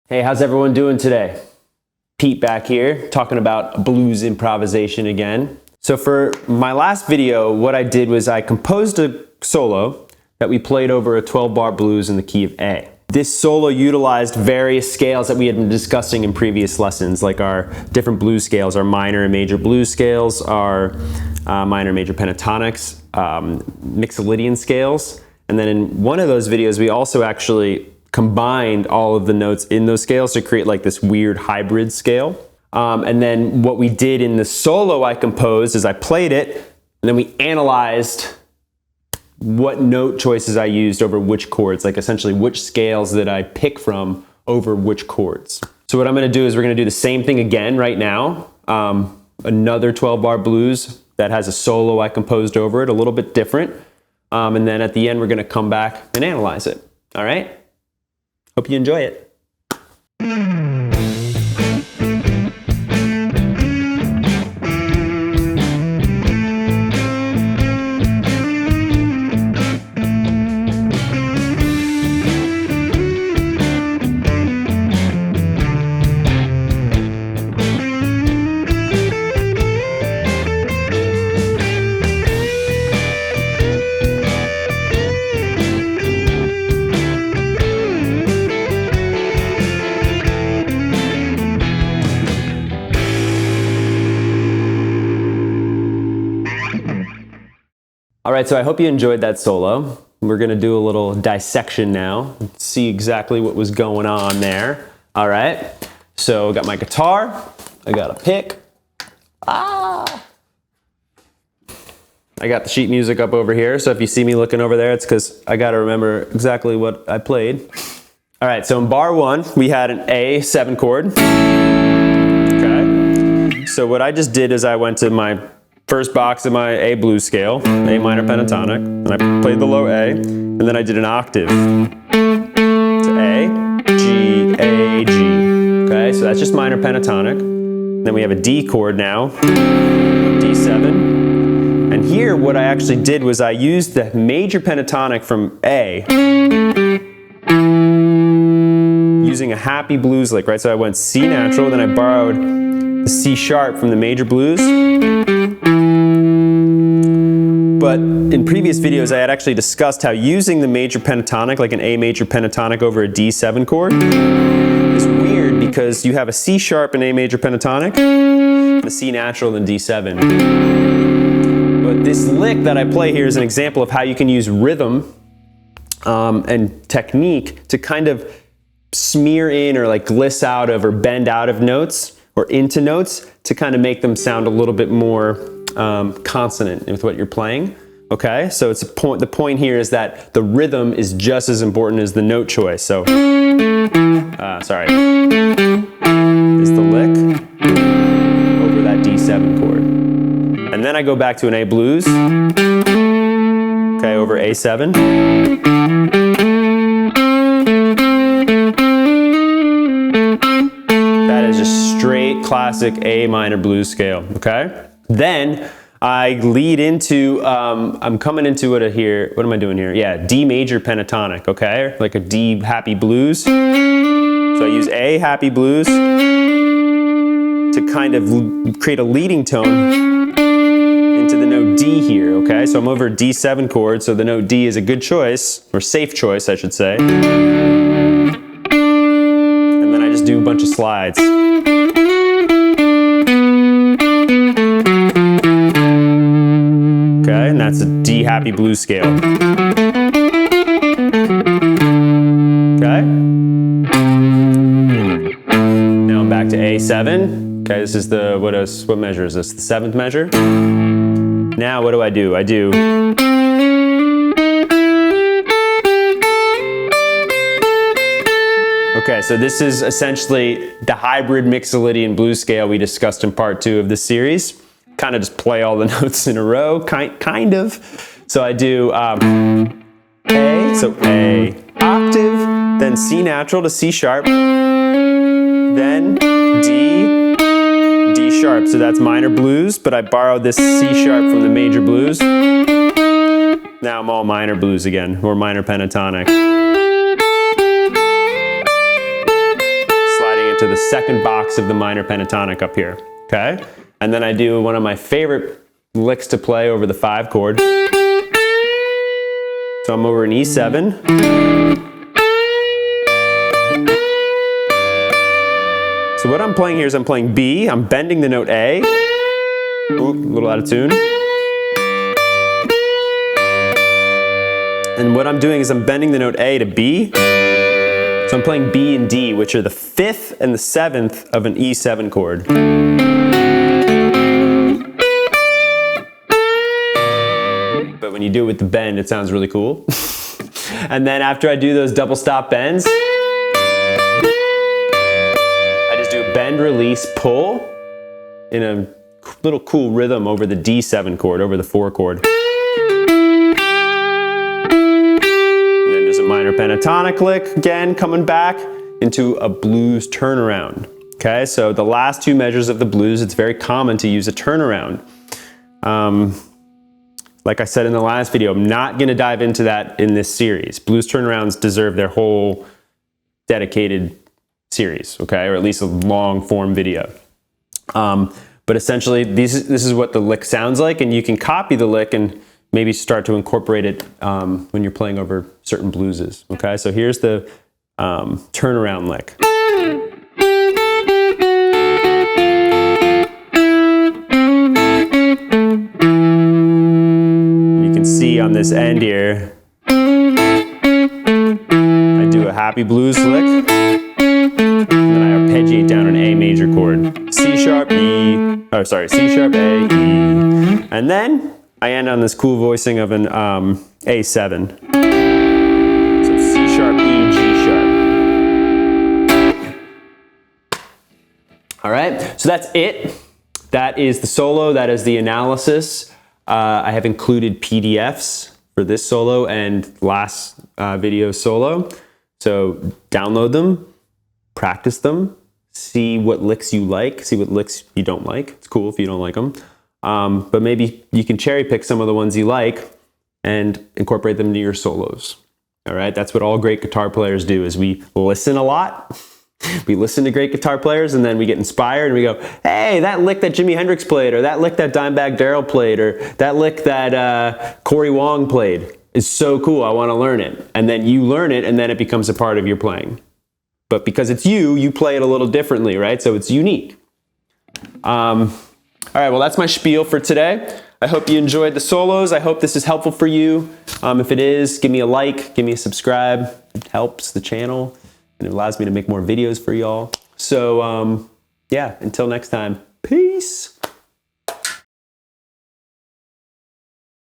Hey, how's everyone doing today? Pete back here, talking about blues improvisation again. So for my last video, what I did was I composed a solo that we played over a 12-bar blues in the key of A. This solo utilized various scales that we had been discussing in previous lessons, like our different blues scales, our minor and major blues scales, our minor and major pentatonics, Mixolydian scales. And then in one of those videos, we also actually combined all of the notes in those scales to create like this weird hybrid scale. And then what we did in the solo I composed is I played it, and then we analyzed what note choices I used over which chords, like essentially which scales that I pick from over which chords. So what I'm gonna do is we're gonna do the same thing again right now. Another 12-bar blues that has a solo I composed over it, a little bit different. And then at the end, we're gonna come back and analyze it, all right? Hope you enjoy it. All right, so I hope you enjoyed that solo. We're gonna do a little dissection now, see exactly what was going on there. All right, so I got my guitar, I got a pick. I got the sheet music up over here, so if you see me looking over there, it's because I gotta remember exactly what I played. All right, so in bar one, we had an A7 chord. Okay, so what I just did is I went to my first box of my A blues scale, A minor pentatonic, and I played the low A, and then I did an octave to A, G, A, G. Okay, so that's just minor pentatonic. Then we have a D chord now, D7. And here what I actually did was I used the major pentatonic from A, using a happy blues lick, right? So I went C natural, then I borrowed the C sharp from the major blues. But in previous videos, I had actually discussed how using the major pentatonic, like an A major pentatonic over a D7 chord, is weird because you have a C sharp and A major pentatonic, and a C natural and D7. But this lick that I play here is an example of how you can use rhythm and technique to kind of smear in or like gliss out of or bend out of notes or into notes to kind of make them sound a little bit more consonant with what you're playing. Okay, so it's the point here is that the rhythm is just as important as the note choice. So, sorry, is the lick over that D7 chord. And then I go back to an A blues, okay, over A7. That is just straight classic A minor blues scale, okay? Then I lead into, I'm coming into it here, what am I doing here? Yeah, D major pentatonic, okay? Like a D happy blues. So I use A happy blues to kind of create a leading tone into the note D here, okay? So I'm over a D7 chord, so the note D is a good choice, or safe choice, I should say. And then I just do a bunch of slides. Okay, and that's a D happy blues scale. Okay. Now I'm back to A7. Okay, this is the, what measure is this? The 7th measure. Now what do? I do, okay, so this is essentially the hybrid Mixolydian blues scale we discussed in part 2 of this series. Kind of just play all the notes in a row, kind of. So I do A, so A octave, then C natural to C sharp, then D, D sharp. So that's minor blues, but I borrowed this C sharp from the major blues. Now I'm all minor blues again, or minor pentatonic. to the second box of the minor pentatonic up here, okay? And then I do one of my favorite licks to play over the 5 chord. So I'm over an E7. So what I'm playing here is I'm playing B, I'm bending the note A. Ooh, a little out of tune. And what I'm doing is I'm bending the note A to B. So I'm playing B and D, which are the 5th and the 7th of an E7 chord. But when you do it with the bend, it sounds really cool. And then after I do those double stop bends, I just do a bend, release, pull in a little cool rhythm over the D7 chord, over the 4 chord. Minor pentatonic lick, again, coming back into a blues turnaround. Okay, so the last 2 measures of the blues, it's very common to use a turnaround. Like I said in the last video, I'm not gonna dive into that in this series. Blues turnarounds deserve their whole dedicated series, okay, or at least a long form video. But essentially, this is what the lick sounds like, and you can copy the lick and maybe start to incorporate it when you're playing over certain blueses, okay? So here's the turnaround lick. You can see on this end here, I do a happy blues lick, and then I arpeggiate down an A major chord. C sharp, E, oh sorry, C sharp, A, E, and then I end on this cool voicing of an A7. So C sharp, E, G sharp. All right, so that's it. That is the solo, that is the analysis. I have included PDFs for this solo and last video solo. So download them, practice them, see what licks you like, see what licks you don't like. It's cool if you don't like them. But maybe you can cherry pick some of the ones you like and incorporate them into your solos. All right, that's what all great guitar players do, is we listen a lot. We listen to great guitar players and then we get inspired and we go, hey, that lick that Jimi Hendrix played, or that lick that Dimebag Darrell played, or that lick that Corey Wong played is so cool, I want to learn it. And then you learn it and then it becomes a part of your playing. But because it's you play it a little differently, right? So it's unique. All right, well, that's my spiel for today. I hope you enjoyed the solos. I hope this is helpful for you. If it is, give me a like, give me a subscribe. It helps the channel and it allows me to make more videos for y'all. So, yeah, until next time, peace.